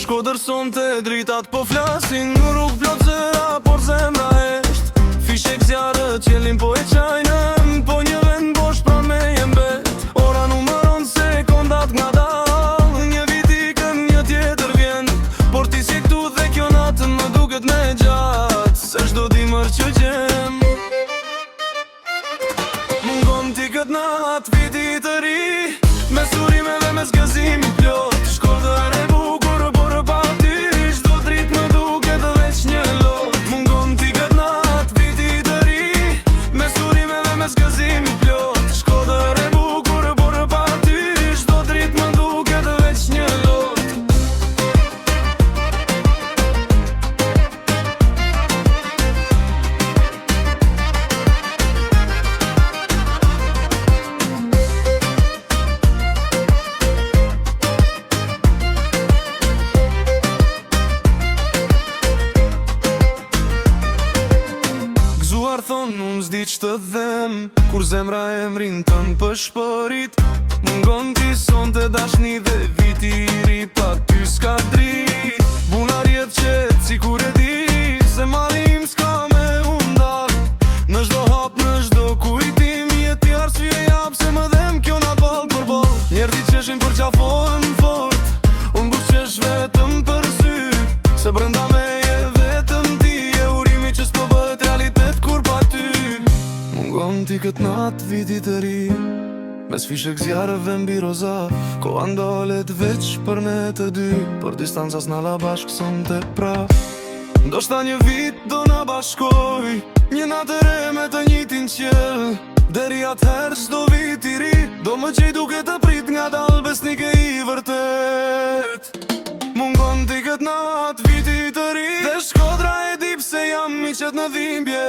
Shkodër sonte dritat po flasin, në rrug plot zëra, por zemra esht. Fishek zjarët qelin po e qajnën, po një vend bosh pra me jembet. Ora numëron sekondat nga dal, një vit ikën një tjetër vjen. Por ti si këtu dhe kjo natë më duket me gjatë, se shdo dimër që gjem. Mungon ti këtë natë viti të ri, me surimeve me zgëzimi plot. Shkodër e bukur, por pa ty çdo dritë më duket veç një lot. Mungon ti këtë natë viti të ri, me surimeve me zgëzimi plot. Shkodër e bukur, por pa ty çdo dritë më duket veç një lot. Thonë unë s'di që të them, kur zemra e mrin të më pëshpërit. Mungon ti sonte dashni dhe viti i ri, pa ty s'ka drit. Buna rjet qetë si kur e di, se malim s'ka me undar. Në shdo hap, në shdo kujtim, jeti arsye jap se më dhem kjo na ball për ball. Njerë ti qeshin për qafojnë fort, unë buk qesh vetëm për sy, se brenda me je vetëm ti, e urimi që s'po bët realitet kur pa ty. Mungon ti këtë natë viti të ri, mes fishek zjarëve mbi roza. Koha ndolet veç për ne të dy, për distancas na la bashk sonte pra. Ndoshta një vit do na bashkoj, një natë e re me të njëjtin qell. Deri atëherë çdo vit i ri, do më gjej duke të prit nga dal besnik e i vërtet. Mungon ti këtë natë viti të ri, dhe Shkodra e di pse jam i qet në dhimbje.